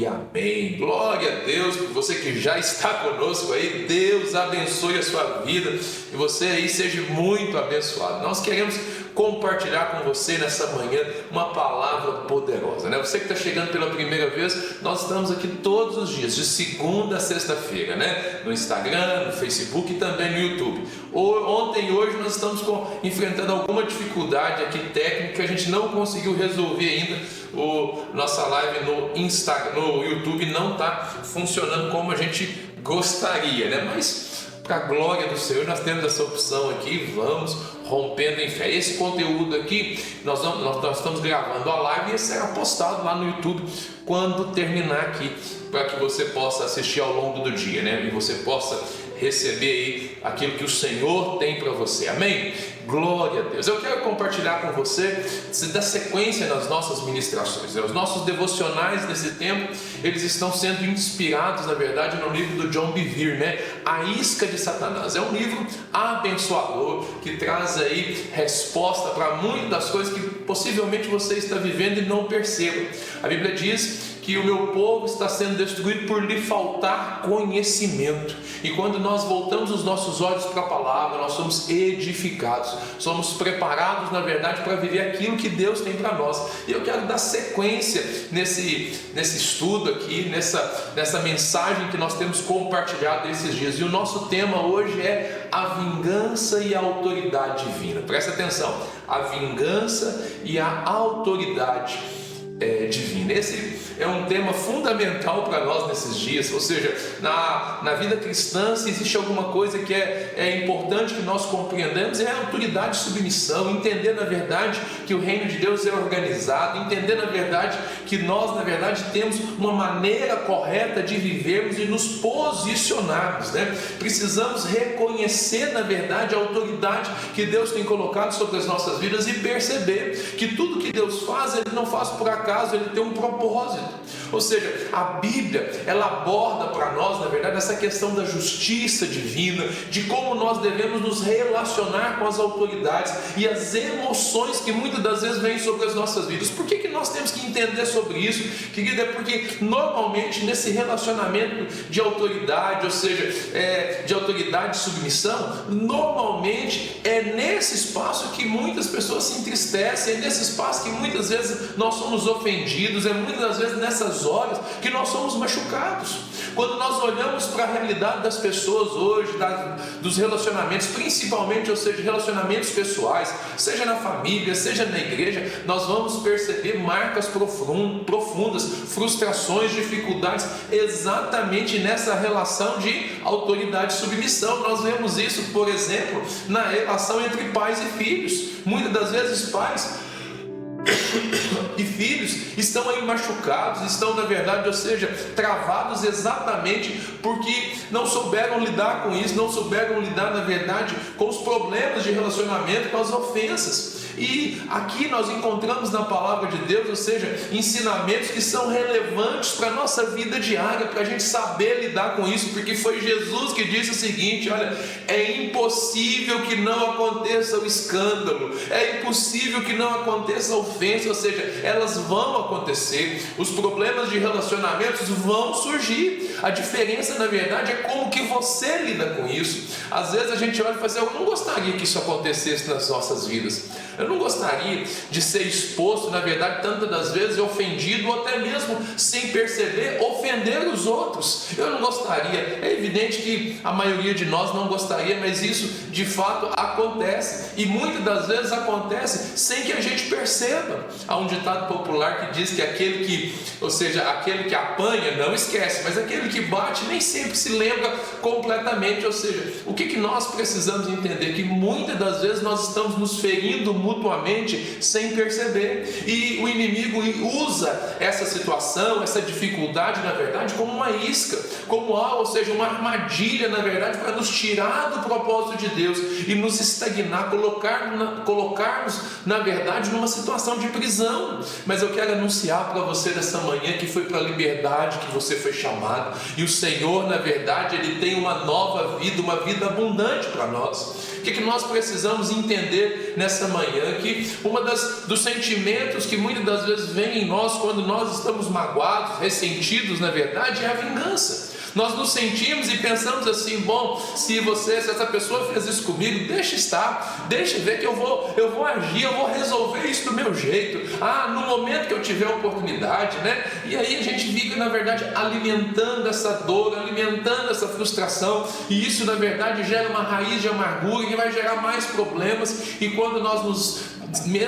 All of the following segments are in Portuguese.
e amém. Glória a Deus por você que já está conosco aí. Deus abençoe a sua vida e você aí seja muito abençoado. Nós queremos compartilhar com você nessa manhã uma palavra poderosa, né? Você que está chegando pela primeira vez, nós estamos aqui todos os dias, de segunda a sexta-feira, né? No Instagram, no Facebook e também no YouTube. Ontem e hoje nós estamos enfrentando alguma dificuldade aqui técnica que a gente não conseguiu resolver ainda. Nossa live no Instagram, no YouTube não está funcionando como a gente gostaria, né? Mas para a glória do Senhor, nós temos essa opção aqui, vamos rompendo em fé. Esse conteúdo aqui, nós estamos gravando a live e será postado lá no YouTube quando terminar aqui, para que você possa assistir ao longo do dia, né? E você possa receber aí aquilo que o Senhor tem para você, amém? Glória a Deus. Eu quero compartilhar com você, dar sequência nas nossas ministrações, né? Os nossos devocionais desse tempo, eles estão sendo inspirados, na verdade, no livro do John Bevere, né? A Isca de Satanás. É um livro abençoador, que traz aí resposta para muitas das coisas que possivelmente você está vivendo e não perceba. A Bíblia diz que o meu povo está sendo destruído por lhe faltar conhecimento. E quando nós voltamos os nossos olhos para a palavra, nós somos edificados, somos preparados, na verdade, para viver aquilo que Deus tem para nós. E eu quero dar sequência nesse estudo aqui, nessa mensagem que nós temos compartilhado esses dias. E o nosso tema hoje é a vingança e a autoridade divina. Presta atenção, a vingança e a autoridade divina. Esse é um tema fundamental para nós nesses dias, ou seja, na vida cristã, se existe alguma coisa que é importante que nós compreendamos, é a autoridade e submissão, entender na verdade que o reino de Deus é organizado, entender na verdade que nós na verdade temos uma maneira correta de vivermos e nos posicionarmos, né? Precisamos reconhecer na verdade a autoridade que Deus tem colocado sobre as nossas vidas e perceber que tudo que Deus faz, Ele não faz por acaso, Ele tem um propósito. Ou seja, a Bíblia, ela aborda para nós, na verdade, essa questão da justiça divina, de como nós devemos nos relacionar com as autoridades e as emoções que muitas das vezes vêm sobre as nossas vidas. Por que nós temos que entender sobre isso, querida? É porque normalmente nesse relacionamento de autoridade, ou seja, de autoridade e submissão, normalmente é nesse espaço que muitas pessoas se entristecem, é nesse espaço que muitas vezes nós somos ofendidos, é muitas das vezes nessas horas que nós somos machucados. Quando nós olhamos para a realidade das pessoas hoje, dos relacionamentos, principalmente, ou seja, relacionamentos pessoais, seja na família, seja na igreja, nós vamos perceber marcas profundas, frustrações, dificuldades, exatamente nessa relação de autoridade e submissão. Nós vemos isso, por exemplo, na relação entre pais e filhos. Muitas das vezes pais e filhos estão aí machucados, estão na verdade, ou seja, travados exatamente porque não souberam lidar com isso, não souberam lidar na verdade com os problemas de relacionamento, com as ofensas. E aqui nós encontramos na palavra de Deus, ou seja, ensinamentos que são relevantes para a nossa vida diária, para a gente saber lidar com isso, porque foi Jesus que disse o seguinte: olha, é impossível que não aconteça o escândalo, é impossível que não aconteça a ofensa, ou seja, elas vão acontecer, os problemas de relacionamentos vão surgir. A diferença na verdade é como que você lida com isso. Às vezes a gente olha e fala assim: eu não gostaria que isso acontecesse nas nossas vidas, eu não gostaria de ser exposto, na verdade, tantas das vezes ofendido, ou até mesmo sem perceber, ofender os outros. Eu não gostaria. É evidente que a maioria de nós não gostaria, mas isso de fato acontece, e muitas das vezes acontece sem que a gente perceba. Há um ditado popular que diz que aquele que apanha não esquece, mas aquele que bate nem sempre se lembra completamente. Ou seja, o que nós precisamos entender? Que muitas das vezes nós estamos nos ferindo mutuamente sem perceber, e o inimigo usa essa situação, essa dificuldade, na verdade, como uma isca, como algo, ou seja, uma armadilha, na verdade, para nos tirar do propósito de Deus e nos estagnar, colocarmos, na verdade, numa situação de prisão. Mas eu quero anunciar para você nessa manhã que foi para a liberdade que você foi chamado. E o Senhor, na verdade, Ele tem uma nova vida, uma vida abundante para nós. O que nós precisamos entender nessa manhã? Que dos sentimentos que muitas das vezes vem em nós quando nós estamos magoados, ressentidos, na verdade, é a vingança. Nós nos sentimos e pensamos assim: bom, se essa pessoa fez isso comigo, deixa estar, deixa ver que eu vou agir, eu vou resolver isso do meu jeito, no momento que eu tiver a oportunidade, né? E aí a gente fica, na verdade, alimentando essa dor, alimentando essa frustração, e isso, na verdade, gera uma raiz de amargura que vai gerar mais problemas, e quando nós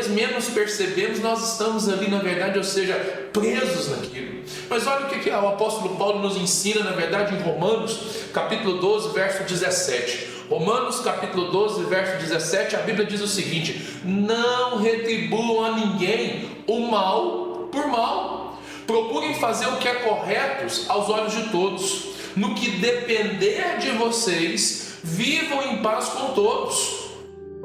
menos percebemos, nós estamos ali, na verdade, ou seja, presos naquilo. Mas olha o que o apóstolo Paulo nos ensina, na verdade, em Romanos, capítulo 12, verso 17. Romanos, capítulo 12, verso 17, a Bíblia diz o seguinte: não retribuam a ninguém o mal por mal. Procurem fazer o que é correto aos olhos de todos. No que depender de vocês, vivam em paz com todos.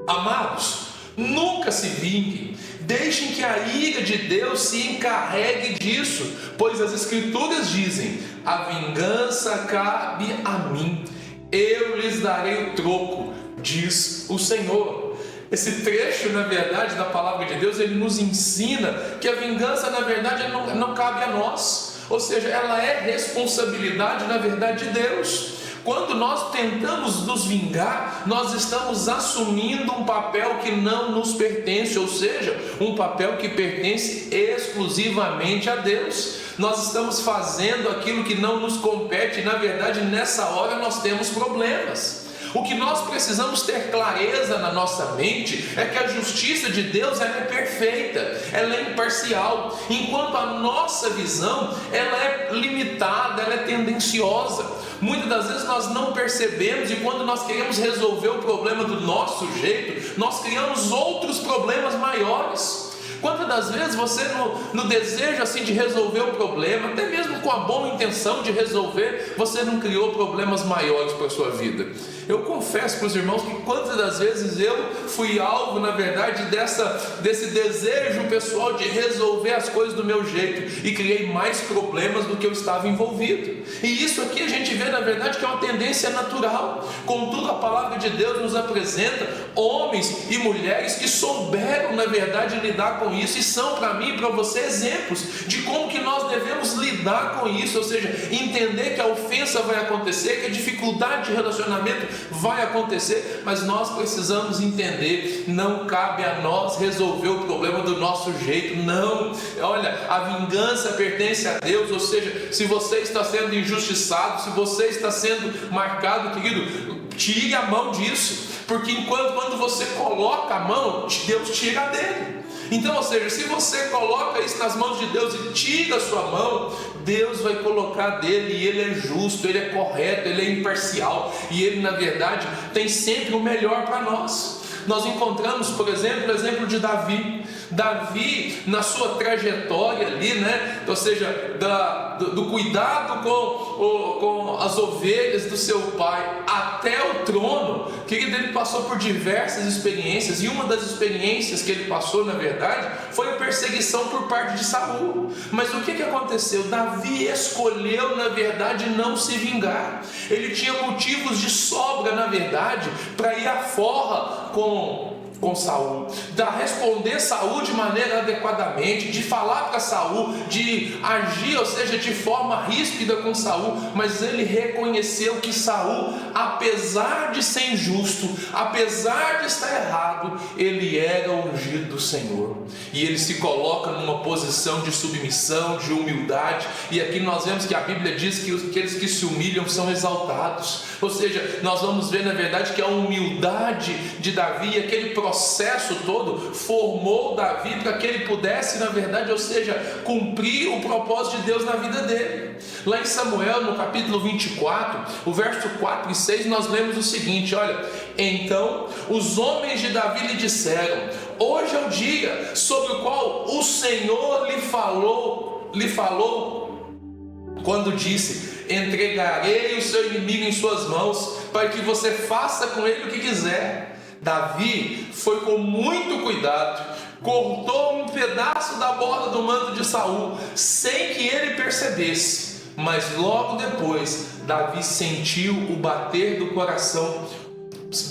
Amados, nunca se vinguem, deixem que a ira de Deus se encarregue disso, pois as Escrituras dizem: a vingança cabe a mim, eu lhes darei o troco, diz o Senhor. Esse trecho, na verdade, da palavra de Deus, ele nos ensina que a vingança, na verdade, não cabe a nós, ou seja, ela é responsabilidade, na verdade, de Deus. Quando nós tentamos nos vingar, nós estamos assumindo um papel que não nos pertence, ou seja, um papel que pertence exclusivamente a Deus. Nós estamos fazendo aquilo que não nos compete, e na verdade nessa hora nós temos problemas. O que nós precisamos ter clareza na nossa mente é que a justiça de Deus ela é perfeita, ela é imparcial, enquanto a nossa visão ela é limitada, ela é tendenciosa. Muitas das vezes nós não percebemos, e quando nós queremos resolver o problema do nosso jeito, nós criamos outros problemas maiores. Quantas das vezes você no desejo assim de resolver o problema, até mesmo com a boa intenção de resolver, você não criou problemas maiores para a sua vida? Eu confesso para os irmãos que quantas das vezes eu fui alvo, na verdade, desse desejo pessoal de resolver as coisas do meu jeito, e criei mais problemas do que eu estava envolvido. E isso aqui a gente vê, na verdade, que é uma tendência natural. Contudo, a palavra de Deus nos apresenta homens e mulheres que souberam, na verdade, lidar com isso, e são para mim e para você exemplos de como que nós devemos lidar com isso, ou seja, entender que a ofensa vai acontecer, que a dificuldade de relacionamento vai acontecer, mas nós precisamos entender, não cabe a nós resolver o problema do nosso jeito, não. Olha, a vingança pertence a Deus, ou seja, se você está sendo injustiçado, se você está sendo marcado, querido, tire a mão disso, porque quando você coloca a mão, Deus tira dele. Então, ou seja, se você coloca isso nas mãos de Deus e tira a sua mão, Deus vai colocar dele, e Ele é justo, Ele é correto, Ele é imparcial, e Ele, na verdade, tem sempre o melhor para nós. Nós encontramos, por exemplo, o exemplo de Davi. Davi, na sua trajetória ali, né? Ou seja, do cuidado com as ovelhas do seu pai até o trono, ele passou por diversas experiências, e uma das experiências que ele passou, na verdade, foi a perseguição por parte de Saul. Mas o que aconteceu? Davi escolheu, na verdade, não se vingar. Ele tinha motivos de sobra, na verdade, para ir à forra com Saul, de responder Saul de maneira adequadamente, de falar para Saul, de agir, ou seja, de forma ríspida com Saul. Mas ele reconheceu que Saul, apesar de ser injusto, apesar de estar errado, ele era o ungido do Senhor, e ele se coloca numa posição de submissão, de humildade. E aqui nós vemos que a Bíblia diz que aqueles que se humilham são exaltados, ou seja, nós vamos ver, na verdade, que a humildade de Davi, aquele processo todo, formou Davi para que ele pudesse, na verdade, ou seja, cumprir o propósito de Deus na vida dele. Lá em Samuel, no capítulo 24, o verso 4 e 6, nós lemos o seguinte: olha, então os homens de Davi lhe disseram: hoje é o dia sobre o qual o Senhor lhe falou quando disse: entregarei o seu inimigo em suas mãos, para que você faça com ele o que quiser. Davi foi com muito cuidado, cortou um pedaço da borda do manto de Saul, sem que ele percebesse. Mas logo depois, Davi sentiu o bater do coração.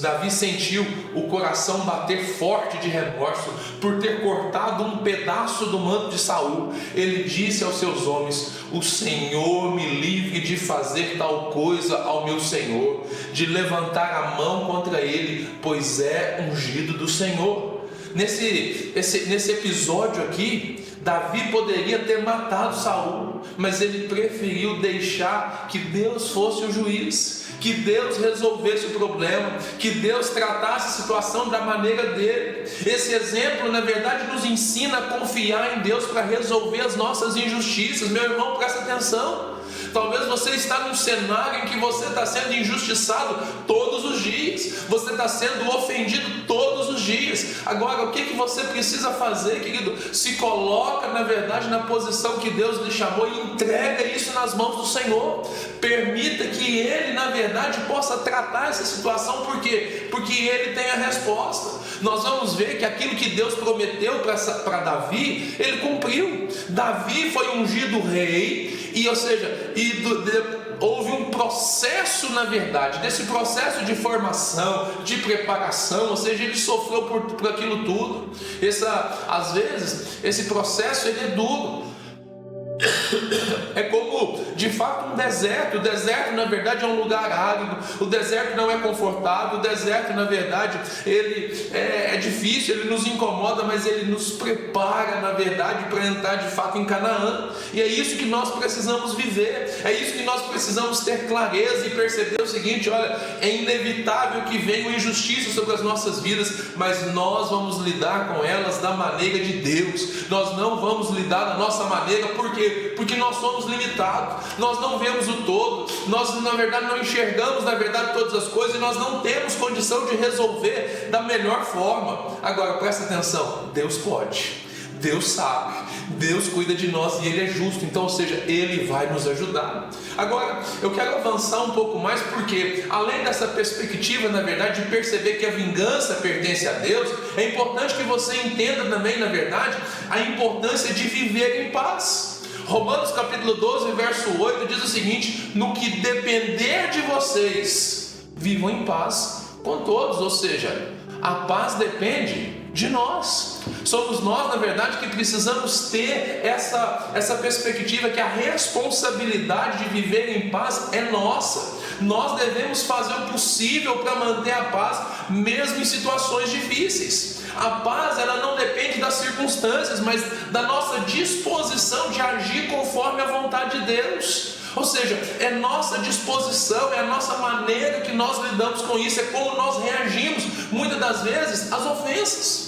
Davi sentiu o coração bater forte de remorso por ter cortado um pedaço do manto de Saul. Ele disse aos seus homens: o Senhor me livre de fazer tal coisa ao meu Senhor, de levantar a mão contra ele, pois é ungido do Senhor. Nesse episódio aqui, Davi poderia ter matado Saul, mas ele preferiu deixar que Deus fosse o juiz, que Deus resolvesse o problema, que Deus tratasse a situação da maneira dele. Esse exemplo, na verdade, nos ensina a confiar em Deus para resolver as nossas injustiças. Meu irmão, presta atenção. Talvez você está num cenário em que você está sendo injustiçado todos os dias, você está sendo ofendido todos os dias. Agora, o que você precisa fazer, querido? Se coloca, na verdade, na posição que Deus lhe chamou e entrega isso nas mãos do Senhor. Permita que Ele, na verdade, possa tratar essa situação. Por quê? Porque Ele tem a resposta. Nós vamos ver que aquilo que Deus prometeu para Davi, Ele cumpriu. Davi foi ungido rei, houve um processo, na verdade, desse processo de formação, de preparação, ou seja, ele sofreu por aquilo tudo. Às vezes, esse processo ele é duro. É como, de fato, um deserto. O deserto, na verdade, é um lugar árido. O deserto não é confortável. O deserto, na verdade, ele é difícil, ele nos incomoda, mas ele nos prepara, na verdade, para entrar de fato em Canaã. E é isso que nós precisamos viver. É isso que nós precisamos ter clareza e perceber o seguinte: olha, é inevitável que venham injustiças sobre as nossas vidas, mas nós vamos lidar com elas da maneira de Deus. Nós não vamos lidar da nossa maneira. Por quê? Porque nós somos limitados, nós não vemos o todo, nós na verdade não enxergamos na verdade todas as coisas, e nós não temos condição de resolver da melhor forma. Agora presta atenção, Deus pode, Deus sabe, Deus cuida de nós e Ele é justo, então, ou seja, Ele vai nos ajudar. Agora, eu quero avançar um pouco mais, porque além dessa perspectiva, na verdade, de perceber que a vingança pertence a Deus, é importante que você entenda também, na verdade, a importância de viver em paz. Romanos capítulo 12, verso 8 diz o seguinte: no que depender de vocês, vivam em paz com todos. Ou seja, a paz depende de nós. Somos nós, na verdade, que precisamos ter essa perspectiva que a responsabilidade de viver em paz é nossa. Nós devemos fazer o possível para manter a paz, mesmo em situações difíceis. A paz, ela não depende das circunstâncias, mas da nossa disposição de agir conforme a vontade de Deus. Ou seja, é nossa disposição, é a nossa maneira que nós lidamos com isso, é como nós reagimos, muitas das vezes, às ofensas.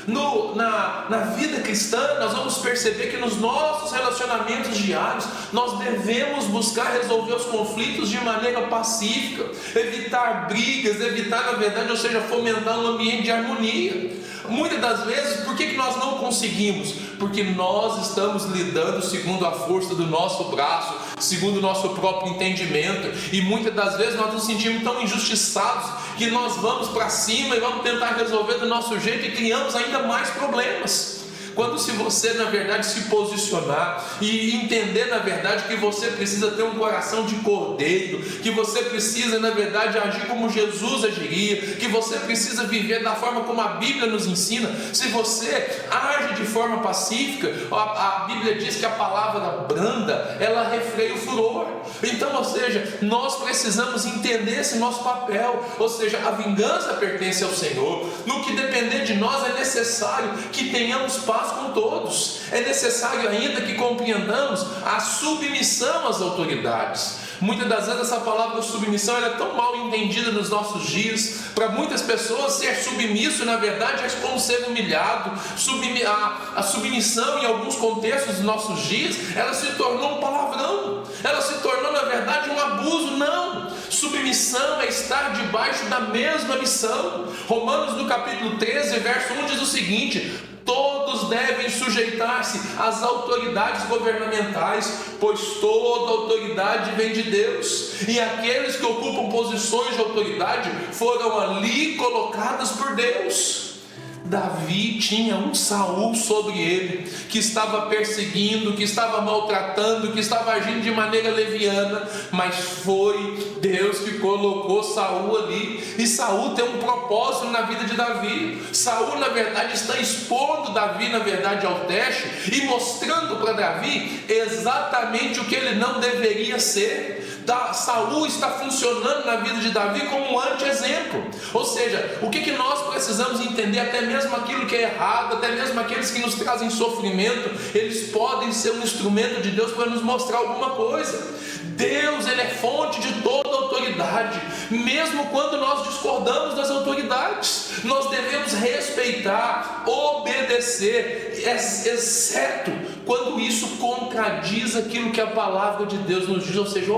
Na vida cristã, nós vamos perceber que nos nossos relacionamentos diários, nós devemos buscar resolver os conflitos de maneira pacífica, evitar brigas, evitar, na verdade, ou seja, fomentar um ambiente de harmonia. Muitas das vezes, por que nós não conseguimos? Porque nós estamos lidando segundo a força do nosso braço, segundo o nosso próprio entendimento, e muitas das vezes nós nos sentimos tão injustiçados que nós vamos para cima e vamos tentar resolver do nosso jeito e criamos ainda mais problemas. Quando se você, na verdade, se posicionar e entender, na verdade, que você precisa ter um coração de cordeiro, que você precisa, na verdade, agir como Jesus agiria, que você precisa viver da forma como a Bíblia nos ensina. Se você age de forma pacífica, a Bíblia diz que a palavra branda, ela refreia o furor. Então, ou seja, nós precisamos entender esse nosso papel, ou seja, a vingança pertence ao Senhor. No que depender de nós, é necessário que tenhamos paz com todos. É necessário ainda que compreendamos a submissão às autoridades. Muitas das vezes essa palavra submissão ela é tão mal entendida nos nossos dias. Para muitas pessoas, ser submisso, na verdade, é como ser humilhado. A submissão, em alguns contextos dos nossos dias, ela se tornou um palavrão. Ela se tornou, na verdade, um abuso. Não! Submissão é estar debaixo da mesma missão. Romanos, no capítulo 13, verso 1, diz o seguinte: todos devem sujeitar-se às autoridades governamentais, pois toda autoridade vem de Deus, e aqueles que ocupam posições de autoridade foram ali colocados por Deus. Davi tinha um Saul sobre ele, que estava perseguindo, que estava maltratando, que estava agindo de maneira leviana, mas foi Deus que colocou Saul ali, e Saul tem um propósito na vida de Davi. Saul, na verdade, está expondo Davi, na verdade, ao teste, e mostrando para Davi exatamente o que ele não deveria ser. Saul está funcionando na vida de Davi como um anti-exemplo. Ou seja, o que nós precisamos entender, até mesmo aquilo que é errado, até mesmo aqueles que nos trazem sofrimento, eles podem ser um instrumento de Deus para nos mostrar alguma coisa. Deus, Ele é fonte de toda autoridade. Mesmo quando nós discordamos das autoridades, nós devemos respeitar, obedecer, exceto quando isso contradiz aquilo que a palavra de Deus nos diz. Ou seja,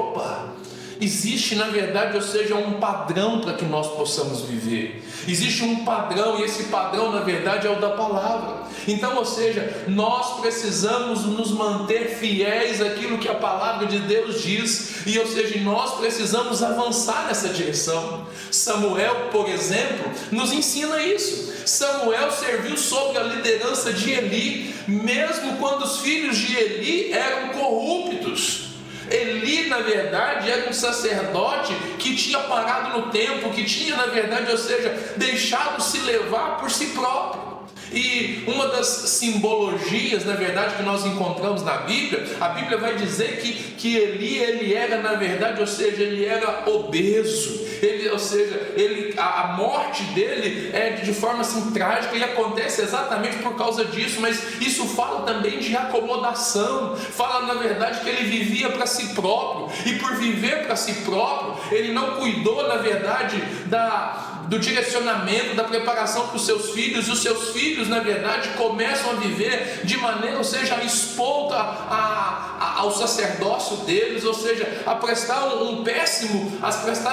existe, na verdade, ou seja, um padrão para que nós possamos viver. Existe um padrão, e esse padrão, na verdade, é o da palavra. Então, ou seja, nós precisamos nos manter fiéis àquilo que a palavra de Deus diz, e ou seja, nós precisamos avançar nessa direção. Samuel, por exemplo, nos ensina isso. Samuel serviu sob a liderança de Eli, mesmo quando os filhos de Eli eram corruptos. Eli, na verdade, era um sacerdote que tinha parado no tempo, que tinha, na verdade, ou seja, deixado se levar por si próprio. E uma das simbologias, na verdade, que nós encontramos na Bíblia, a Bíblia vai dizer que Eli, ele era, na verdade, ou seja, ele era obeso. Ou seja, a morte dele é de forma assim trágica, e acontece exatamente por causa disso. Mas isso fala também de acomodação, fala, na verdade, que ele vivia para si próprio, e por viver para si próprio, ele não cuidou, na verdade, do direcionamento, da preparação para os seus filhos. E os seus filhos, na verdade, começam a viver de maneira, ou seja, exposta ao sacerdócio deles, ou seja, a prestar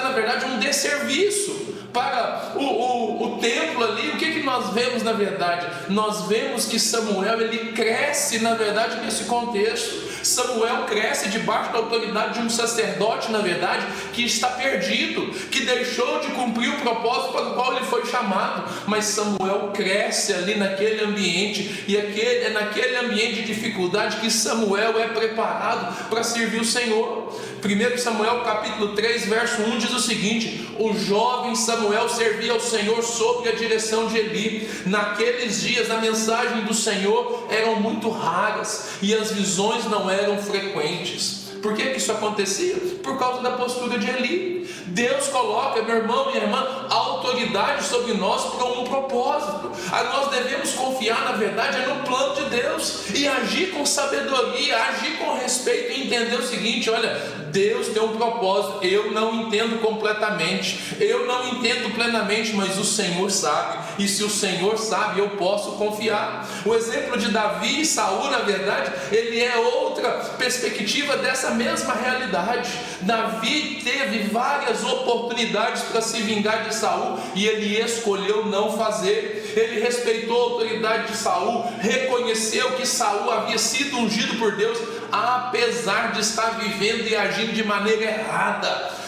na verdade, um desserviço para o templo ali. O que nós vemos, na verdade? Nós vemos que Samuel, ele cresce, na verdade, nesse contexto. Samuel cresce debaixo da autoridade de um sacerdote, na verdade, que está perdido, que deixou de cumprir o propósito para o qual ele foi chamado. Mas Samuel cresce ali naquele ambiente, e é naquele ambiente de dificuldade que Samuel é preparado para servir o Senhor. 1 Samuel capítulo 3, verso 1 diz o seguinte: o jovem Samuel servia ao Senhor sob a direção de Eli. Naqueles dias a mensagem do Senhor eram muito raras, e as visões não eram frequentes. Por que isso acontecia? Por causa da postura de Eli. Deus coloca, meu irmão, minha irmã, autoridade sobre nós para um propósito. Aí nós devemos confiar, na verdade, no plano de Deus, e agir com sabedoria, agir com respeito, e entender o seguinte: olha, Deus tem um propósito. Eu não entendo completamente, eu não entendo plenamente, mas o Senhor sabe, e se o Senhor sabe, eu posso confiar. O exemplo de Davi e Saul, na verdade, ele é outra perspectiva dessa mesma realidade. Davi teve várias oportunidades para se vingar de Saul, e ele escolheu não fazer. Ele respeitou a autoridade de Saul, reconheceu que Saul havia sido ungido por Deus, apesar de estar vivendo e agindo de maneira errada.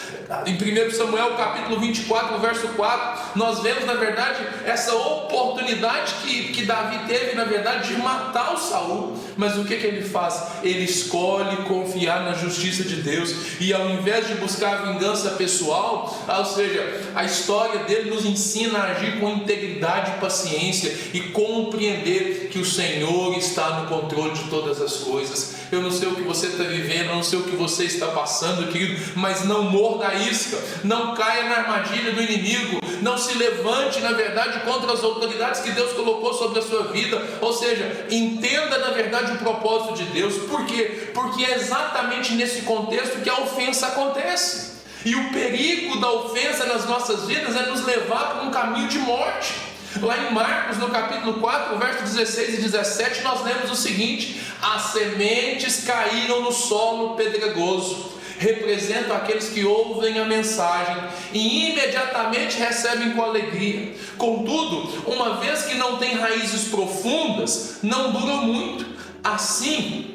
Em 1 Samuel capítulo 24, verso 4, nós vemos, na verdade, essa oportunidade que Davi teve, na verdade, de matar o Saul. Mas o que ele faz? Ele escolhe confiar na justiça de Deus, e ao invés de buscar a vingança pessoal, ou seja, a história dele nos ensina a agir com integridade e paciência, e compreender que o Senhor está no controle de todas as coisas. Eu não sei o que você está vivendo, eu não sei o que você está passando, querido, mas não morda a isca, não caia na armadilha do inimigo, não se levante, na verdade, contra as autoridades que Deus colocou sobre a sua vida. Ou seja, entenda, na verdade, o propósito de Deus. Por quê? Porque é exatamente nesse contexto que a ofensa acontece, e o perigo da ofensa nas nossas vidas é nos levar para um caminho de morte. Lá em Marcos, no capítulo 4, verso 16 e 17, nós lemos o seguinte: as sementes caíram no solo pedregoso, representam aqueles que ouvem a mensagem e imediatamente recebem com alegria. Contudo, uma vez que não tem raízes profundas, não duram muito. Assim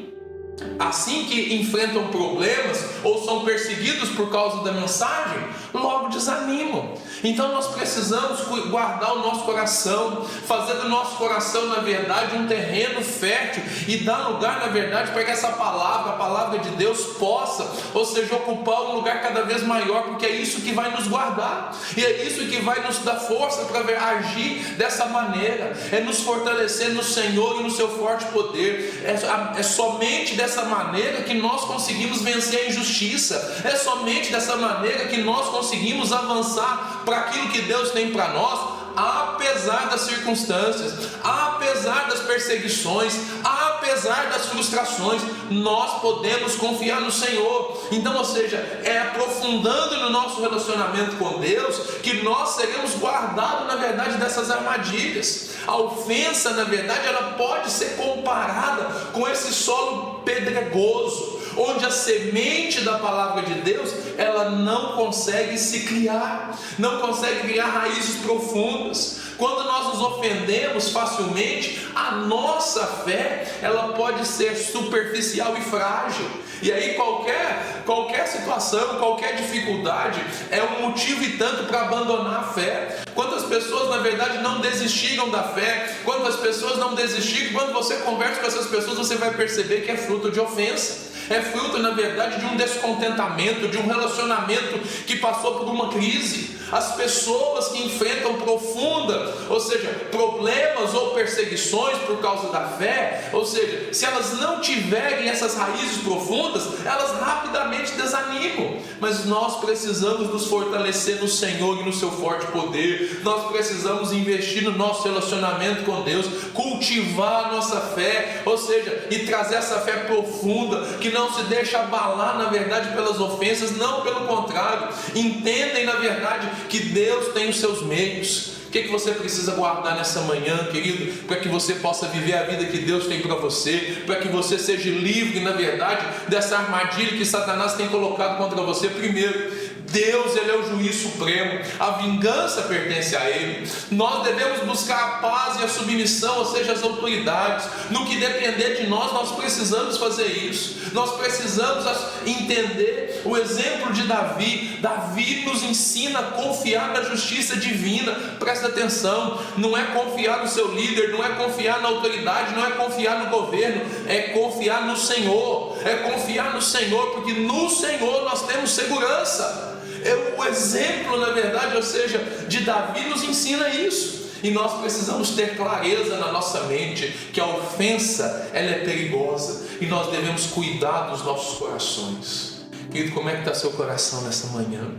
que enfrentam problemas ou são perseguidos por causa da mensagem, logo desanimam. Então nós precisamos guardar o nosso coração, fazer do nosso coração, na verdade, um terreno fértil e dar lugar, na verdade, para que essa palavra, a palavra de Deus, possa, ou seja, ocupar um lugar cada vez maior, porque é isso que vai nos guardar, e é isso que vai nos dar força para agir dessa maneira, é nos fortalecer no Senhor e no seu forte poder. É somente dessa maneira que nós conseguimos vencer a injustiça, é somente dessa maneira que nós conseguimos avançar para aquilo que Deus tem para nós, apesar das circunstâncias, apesar das perseguições, apesar das frustrações, nós podemos confiar no Senhor. Então, ou seja, é aprofundando no nosso relacionamento com Deus que nós seremos guardados, na verdade, dessas armadilhas. A ofensa, na verdade, ela pode ser comparada com esse solo pedregoso, onde a semente da palavra de Deus, ela não consegue se criar, não consegue criar raízes profundas. Quando nós nos ofendemos facilmente, a nossa fé, ela pode ser superficial e frágil. E aí qualquer situação, qualquer dificuldade é um motivo e tanto para abandonar a fé. Quantas pessoas, na verdade, não desistiram da fé? Quantas pessoas não desistiram? Quando você conversa com essas pessoas, você vai perceber que é fruto de ofensa. É fruto, na verdade, de um descontentamento, de um relacionamento que passou por uma crise. As pessoas que enfrentam ou seja, problemas ou perseguições por causa da fé, ou seja, se elas não tiverem essas raízes profundas, elas rapidamente desanimam. Mas nós precisamos nos fortalecer no Senhor e no seu forte poder. Nós precisamos investir no nosso relacionamento com Deus, cultivar a nossa fé, ou seja, e trazer essa fé profunda, que não se deixa abalar, na verdade, pelas ofensas. Não, pelo contrário, entendem, na verdade, que Deus tem os seus meios. O que você precisa guardar nessa manhã, querido, para que você possa viver a vida que Deus tem para você, para que você seja livre, na verdade, dessa armadilha que Satanás tem colocado contra você? Primeiro, Deus, Ele é o juiz supremo, a vingança pertence a Ele. Nós devemos buscar a paz e a submissão, ou seja, as autoridades. No que depender de nós, nós precisamos fazer isso. Nós precisamos entender o exemplo de Davi. Davi nos ensina a confiar na justiça divina. Presta atenção, não é confiar no seu líder, não é confiar na autoridade, não é confiar no governo, é confiar no Senhor. É confiar no Senhor, porque no Senhor nós temos segurança. O exemplo, na verdade, ou seja, de Davi nos ensina isso. E nós precisamos ter clareza na nossa mente que a ofensa, ela é perigosa, e nós devemos cuidar dos nossos corações. Querido, como é que está seu coração nessa manhã?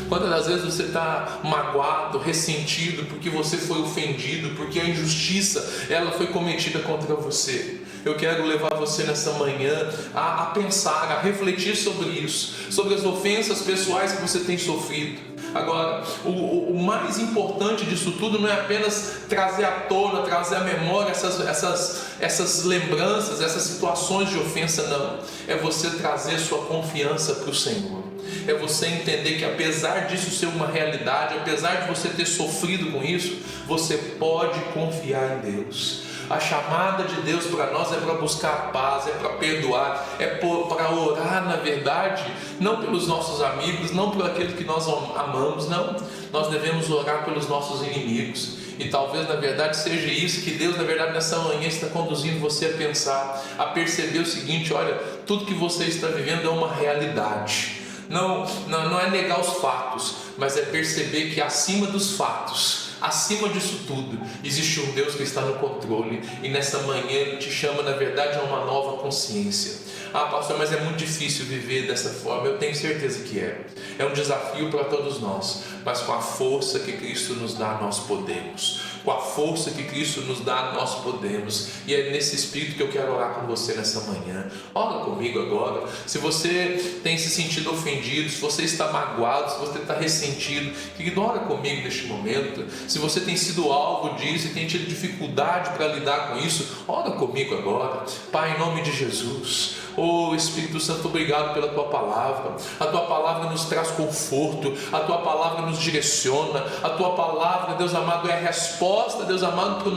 Quantas das vezes você está magoado, ressentido, porque você foi ofendido, porque a injustiça, ela foi cometida contra você? Eu quero levar você nessa manhã a pensar, a refletir sobre isso, sobre as ofensas pessoais que você tem sofrido. Agora, o mais importante disso tudo não é apenas trazer à tona, trazer à memória essas lembranças, essas situações de ofensa, não. É você trazer sua confiança para o Senhor. É você entender que apesar disso ser uma realidade, apesar de você ter sofrido com isso, você pode confiar em Deus. A chamada de Deus para nós é para buscar a paz, é para perdoar, é para orar, na verdade, não pelos nossos amigos, não por aqueles que nós amamos, não. Nós devemos orar pelos nossos inimigos. E talvez, na verdade, seja isso que Deus, na verdade, nessa manhã está conduzindo você a pensar, a perceber o seguinte: olha, tudo que você está vivendo é uma realidade. Não é negar os fatos, mas é perceber que acima dos fatos, acima disso tudo, existe um Deus que está no controle. E nessa manhã Ele te chama, na verdade, a uma nova consciência. Ah, pastor, mas é muito difícil viver dessa forma. Eu tenho certeza que é. É um desafio para todos nós, mas com a força que Cristo nos dá, nós podemos. Com a força que Cristo nos dá, nós podemos. E é nesse espírito que eu quero orar com você nessa manhã. Ora comigo agora. Se você tem se sentido ofendido, se você está magoado, se você está ressentido, querido, ora comigo neste momento. Se você tem sido alvo disso e tem tido dificuldade para lidar com isso, ora comigo agora. Pai, em nome de Jesus, Oh Espírito Santo, obrigado pela Tua palavra. A Tua palavra nos traz conforto, a Tua palavra nos direciona, a Tua palavra, Deus amado, é a resposta, Deus amado,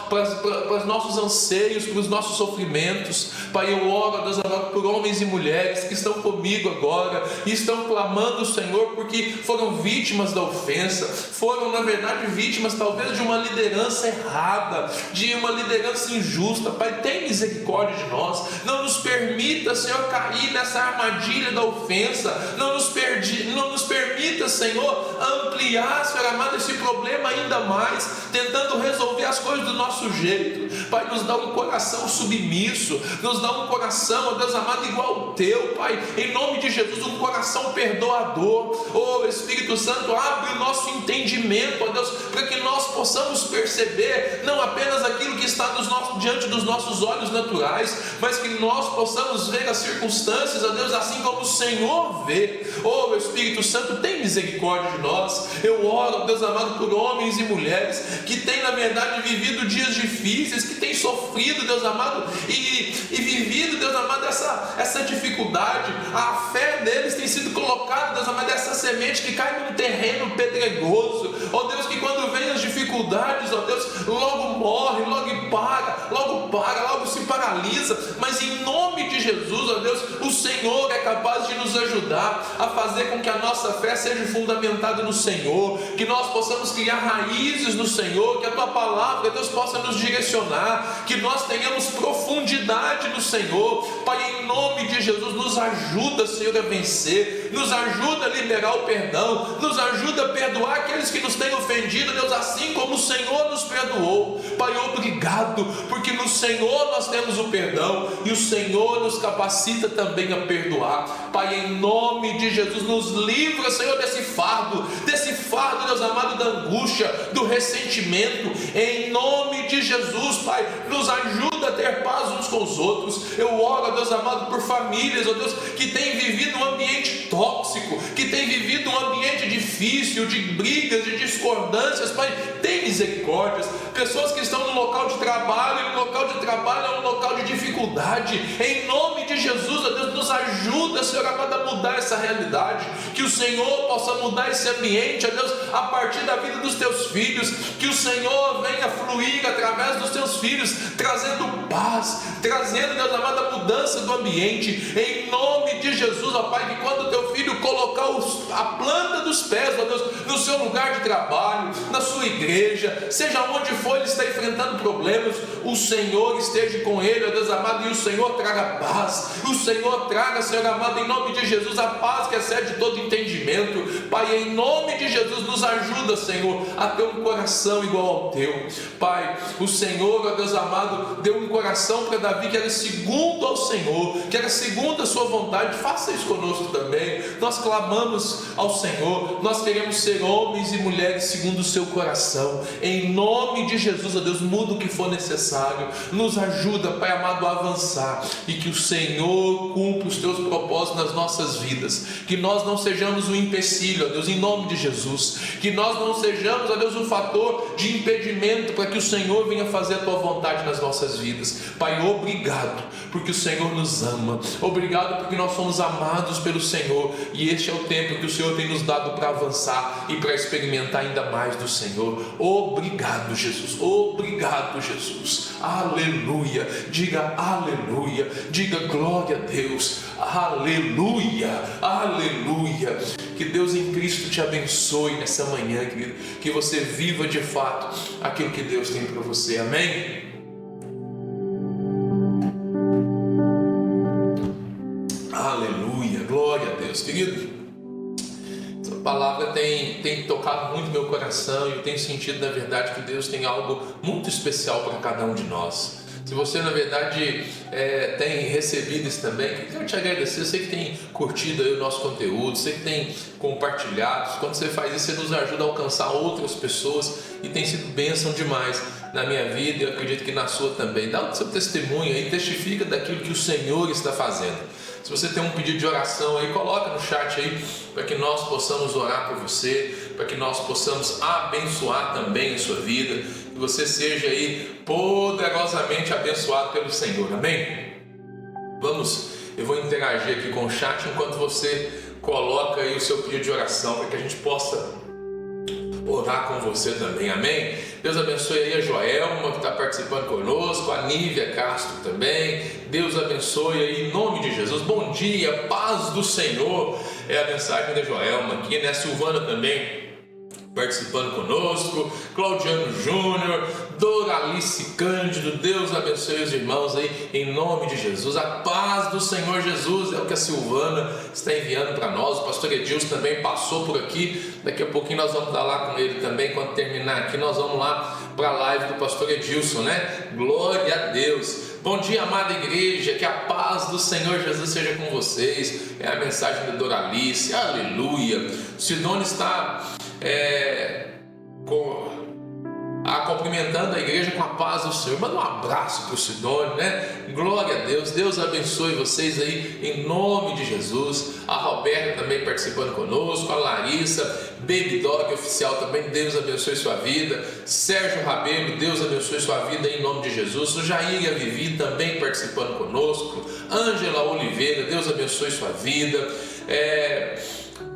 para os nossos anseios, para os nossos sofrimentos. Pai, eu oro, Deus amado, por homens e mulheres que estão comigo agora e estão clamando, Senhor, porque foram vítimas da ofensa, foram na verdade vítimas talvez de uma liderança errada, de uma liderança injusta. Pai, tem misericórdia de nós, não nos permita, Senhor, cair nessa armadilha da ofensa, não nos permita, Senhor, ampliar, Senhor amado, esse problema ainda mais, tentando resolver as coisas do nosso jeito. Pai, nos dá um coração submisso, nos dá um coração, ó Deus amado, igual ao Teu, Pai, em nome de Jesus, um coração perdoador. Oh Espírito Santo, abre o nosso entendimento, ó Deus, para que nós possamos perceber não apenas aquilo que está diante dos nossos olhos naturais, mas que nós possamos ver as circunstâncias, ó Deus, assim como o Senhor vê. Oh Espírito Santo, tem misericórdia de nós. Eu oro, Deus amado, por homens e mulheres que têm na verdade vivido dias difíceis, que têm sofrido, Deus amado, e vivido, Deus amado, essa dificuldade. A fé deles tem sido colocada, Deus amado, essa semente que cai num terreno pedregoso, ó Deus, que quando vem as dificuldades, ó Deus, logo morre, logo se paralisa. Mas em nome de Jesus, ó Deus, o Senhor é capaz de nos ajudar a fazer com que a nossa fé seja fundamentada no Senhor, que nós possamos criar raízes no Senhor, que a Tua palavra, Deus, possa nos direcionar, que nós tenhamos profundidade no Senhor. Pai, em nome de Jesus, nos ajuda, Senhor, a vencer, nos ajuda a liberar o perdão, nos ajuda a perdoar aqueles que nos têm ofendido, Deus, assim como o Senhor nos perdoou. Pai, obrigado, porque no Senhor nós temos o perdão e o Senhor nos capacita também a perdoar. Pai, em nome de Jesus, nos livra, Senhor, desse fardo, Deus amado, da angústia, do ressentimento. Em nome de Jesus, Pai, nos ajuda a ter paz uns com os outros. Eu oro, Deus amado, por famílias, ó Deus, que têm vivido um ambiente tóxico, que têm vivido um ambiente difícil, de brigas, de discordâncias. Pai, tem misericórdias. Pessoas que estão no local de trabalho, e no local de trabalho é um local de dificuldade. Em nome de Jesus, ó Deus, nos ajuda, Senhor amado, a mudar essa realidade, que o Senhor possa mudar esse ambiente, ó Deus, a partir da vida dos Teus filhos, que o Senhor venha fluir através dos Teus filhos, trazendo paz, trazendo, Deus amado, a mudança do ambiente. Em nome de Jesus, ó Pai, que quando o Teu filho colocar a planta dos pés, ó Deus, no seu lugar de trabalho, na sua igreja, seja onde for ele está enfrentando problemas, o Senhor esteja com ele, ó Deus amado, e o Senhor traga paz, o Senhor traga, Senhor amado, em nome de Jesus, a paz que excede todo entendimento. Pai, em nome de Jesus, nos ajuda, Senhor, a ter um coração igual ao Teu. Pai, o Senhor, ó Deus amado, deu um coração para Davi que era segundo ao Senhor, que era segundo a sua vontade. Faça isso conosco também. Nós clamamos ao Senhor, nós queremos ser homens e mulheres segundo o seu coração. Em nome de Jesus, ó Deus, muda o que for necessário, nos ajuda, Pai amado, a avançar, e que o Senhor cumpra os Teus propósitos nas nossas vidas, que nós não sejamos um empecilho, ó Deus, em nome de Jesus, que nós não sejamos, ó Deus, um fator de impedimento para que o Senhor venha fazer a Tua vontade nas nossas vidas. Pai, obrigado, porque o Senhor nos ama, obrigado porque nós somos amados pelo Senhor, e este é o tempo que o Senhor tem nos dado para avançar e para experimentar ainda mais do Senhor. Obrigado, Jesus, obrigado, Jesus. Aleluia, diga aleluia, diga glória a Deus, aleluia, aleluia. Que Deus em Cristo te abençoe nessa manhã, querido, que você viva de fato aquilo que Deus tem para você, amém? Aleluia, glória a Deus, querido. Essa palavra tem tocado muito meu coração, e eu tenho sentido, na verdade, que Deus tem algo muito especial para cada um de nós. Se você, na verdade, tem recebido isso também, eu quero te agradecer. Eu sei que tem curtido aí o nosso conteúdo, sei que tem compartilhado. Quando você faz isso, você nos ajuda a alcançar outras pessoas, e tem sido bênção demais na minha vida, e eu acredito que na sua também. Dá o seu testemunho aí, testifica daquilo que o Senhor está fazendo. Se você tem um pedido de oração aí, coloca no chat aí, para que nós possamos orar por você, para que nós possamos abençoar também a sua vida, que você seja aí poderosamente abençoado pelo Senhor, amém? Eu vou interagir aqui com o chat enquanto você coloca aí o seu pedido de oração, para que a gente possa orar com você também, amém? Deus abençoe aí a Joelma, que está participando conosco, a Nívia Castro também. Deus abençoe aí em nome de Jesus. Bom dia, paz do Senhor, é a mensagem da Joelma aqui, né? A Silvana também participando conosco, Claudiano Júnior, Doralice Cândido. Deus abençoe os irmãos aí em nome de Jesus. A paz do Senhor Jesus é o que a Silvana está enviando para nós. O pastor Edilson também passou por aqui, daqui a pouquinho nós vamos estar lá com ele também. Quando terminar aqui nós vamos lá para a live do pastor Edilson, né? Glória a Deus. Bom dia, amada igreja, que a paz do Senhor Jesus seja com vocês. É a mensagem da Doralice, aleluia. Sidone está cumprimentando a igreja com a paz do Senhor. Manda um abraço para o Sidone, né? Glória a Deus. Deus abençoe vocês aí em nome de Jesus. A Roberta também participando conosco, a Larissa, Baby Dog oficial também. Deus abençoe sua vida. Sérgio Rabelo, Deus abençoe sua vida em nome de Jesus. O Jair e a Vivi também participando conosco. Ângela Oliveira, Deus abençoe sua vida.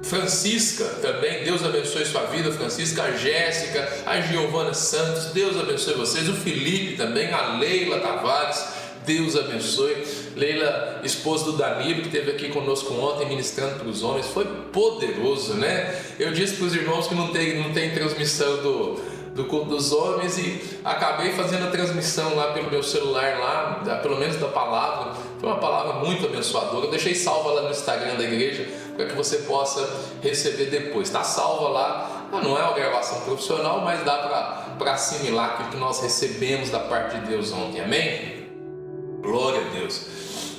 Francisca também, Deus abençoe sua vida, Francisca, a Jéssica, a Giovana Santos, Deus abençoe vocês, o Felipe também, a Leila Tavares, Deus abençoe. Leila, esposa do Danilo, que esteve aqui conosco ontem ministrando para os homens, foi poderoso, né? Eu disse para os irmãos que não tem transmissão do culto dos homens e acabei fazendo a transmissão lá pelo meu celular, lá, pelo menos da palavra. Foi uma palavra muito abençoadora. Eu deixei salva lá no Instagram da igreja para que você possa receber depois. Está salva lá, não é uma gravação profissional, mas dá para assimilar aquilo que nós recebemos da parte de Deus ontem, amém? Glória a Deus,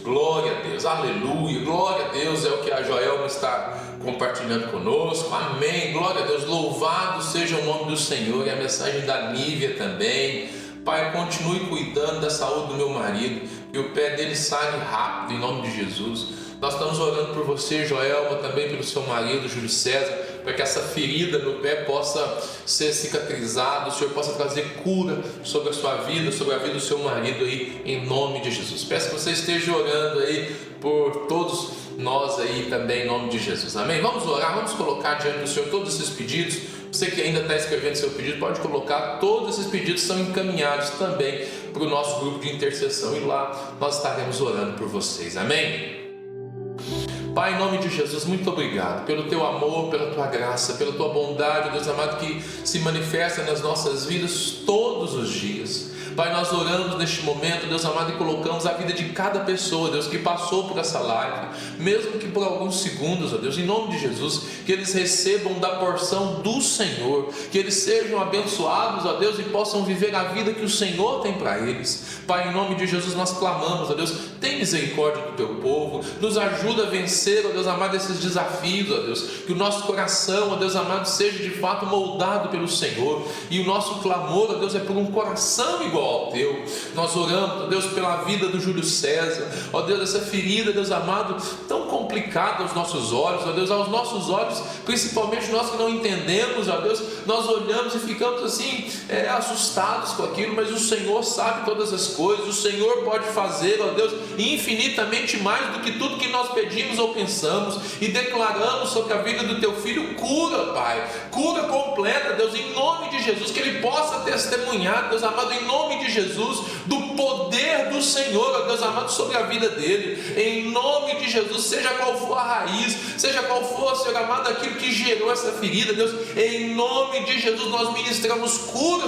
glória a Deus, aleluia, glória a Deus, é o que a Joelma está compartilhando conosco, amém, glória a Deus, louvado seja o nome do Senhor. E a mensagem da Nívia também. Pai, continue cuidando da saúde do meu marido, que o pé dele sane rápido em nome de Jesus. Nós estamos orando por você, Joelma, também pelo seu marido, Júlio César, para que essa ferida no pé possa ser cicatrizada, o Senhor possa trazer cura sobre a sua vida, sobre a vida do seu marido aí, em nome de Jesus. Peço que você esteja orando aí por todos nós aí também, em nome de Jesus, amém? Vamos orar, vamos colocar diante do Senhor todos esses pedidos. Você que ainda está escrevendo seu pedido, pode colocar, todos esses pedidos são encaminhados também para o nosso grupo de intercessão e lá nós estaremos orando por vocês, amém? Pai, em nome de Jesus, muito obrigado pelo Teu amor, pela Tua graça, pela Tua bondade, Deus amado, que se manifesta nas nossas vidas todos os dias. Pai, nós oramos neste momento, Deus amado, e colocamos a vida de cada pessoa, Deus, que passou por essa live, mesmo que por alguns segundos, ó Deus, em nome de Jesus, que eles recebam da porção do Senhor, que eles sejam abençoados, ó Deus, e possam viver a vida que o Senhor tem para eles. Pai, em nome de Jesus, nós clamamos, ó Deus, tem misericórdia do Teu povo, nos ajuda a vencer, ó Deus amado, esses desafios, ó Deus, que o nosso coração, ó Deus amado, seja de fato moldado pelo Senhor, e o nosso clamor, ó Deus, é por um coração igual ao Teu. Nós oramos, ó Deus, pela vida do Júlio César, ó Deus, essa ferida, Deus amado, tão complicada aos nossos olhos, ó Deus, aos nossos olhos, principalmente nós que não entendemos, ó Deus, nós olhamos e ficamos assim, assustados com aquilo, mas o Senhor sabe todas as coisas, o Senhor pode fazer, ó Deus, infinitamente mais do que tudo que nós pedimos ou pensamos, e declaramos sobre a vida do Teu Filho cura, Pai, cura completa, Deus, em nome de Jesus, que ele possa testemunhar, Deus amado, em nome de Jesus, do poder do Senhor, ó Deus amado, sobre a vida dele, em nome de Jesus, seja qual for a raiz, seja qual for, Senhor amado, aquilo que gerou essa ferida, Deus, em nome de Jesus, nós ministramos cura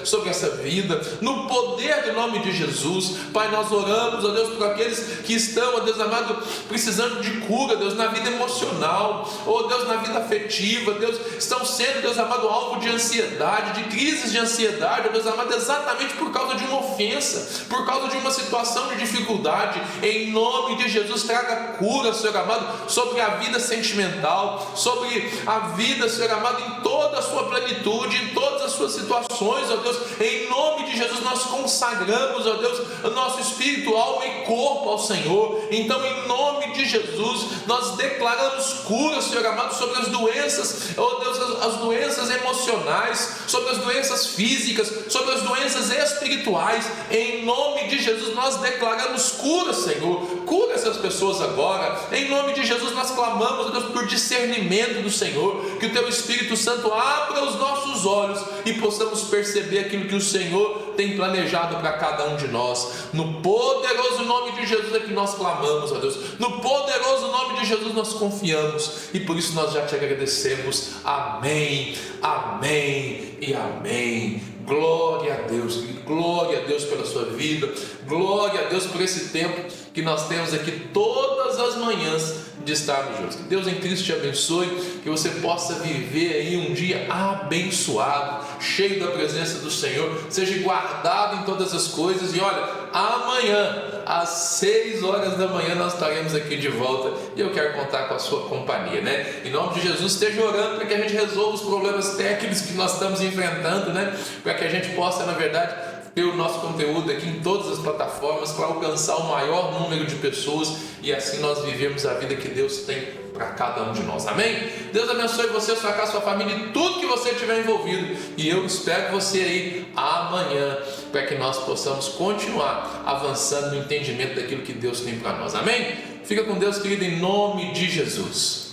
sobre essa vida, no poder do nome de Jesus. Pai, nós oramos, ó Deus, por aqueles que estão, ó Deus amado, precisando de cura, Deus, na vida emocional, ó Deus, na vida afetiva, Deus, estão sendo, Deus amado, alvo de ansiedade, de crises de ansiedade, ó Deus amado, exatamente por causa de uma ofensa, por causa de uma situação de dificuldade. Em nome de Jesus, traga cura, Senhor amado, sobre a vida sentimental, sobre a vida, Senhor amado, em toda a sua plenitude, em todas as suas situações, ó Deus, em nome de Jesus, nós consagramos, ó Deus, o nosso espírito, alma e corpo ao Senhor. Então, em nome de Jesus, nós declaramos cura, Senhor amado, sobre as doenças, ó Deus, as doenças emocionais, sobre as doenças físicas, sobre as doenças espirituais. Em nome de Jesus nós declaramos cura, Senhor. Cura essas pessoas agora. Em nome de Jesus nós clamamos, Deus, por discernimento do Senhor, que o Teu Espírito Santo abra os nossos olhos e possamos perceber aquilo que o Senhor tem planejado para cada um de nós. No poderoso nome de Jesus é que nós clamamos, ó Deus. No poderoso nome de Jesus nós confiamos e por isso nós já te agradecemos. Amém, amém e amém. Glória a Deus pela sua vida, glória a Deus por esse tempo que nós temos aqui todas as manhãs de estarmos juntos. Que Deus em Cristo te abençoe, que você possa viver aí um dia abençoado, cheio da presença do Senhor, seja guardado em todas as coisas. E olha, amanhã às 6 horas da manhã nós estaremos aqui de volta e eu quero contar com a sua companhia, né? Em nome de Jesus, esteja orando para que a gente resolva os problemas técnicos que nós estamos enfrentando, né? Para que a gente possa, na verdade, ter o nosso conteúdo aqui em todas as plataformas para alcançar o maior número de pessoas e assim nós vivemos a vida que Deus tem para cada um de nós. Amém? Deus abençoe você, sua casa, sua família e tudo que você tiver envolvido. E eu espero você aí amanhã para que nós possamos continuar avançando no entendimento daquilo que Deus tem para nós. Amém? Fica com Deus, querido, em nome de Jesus.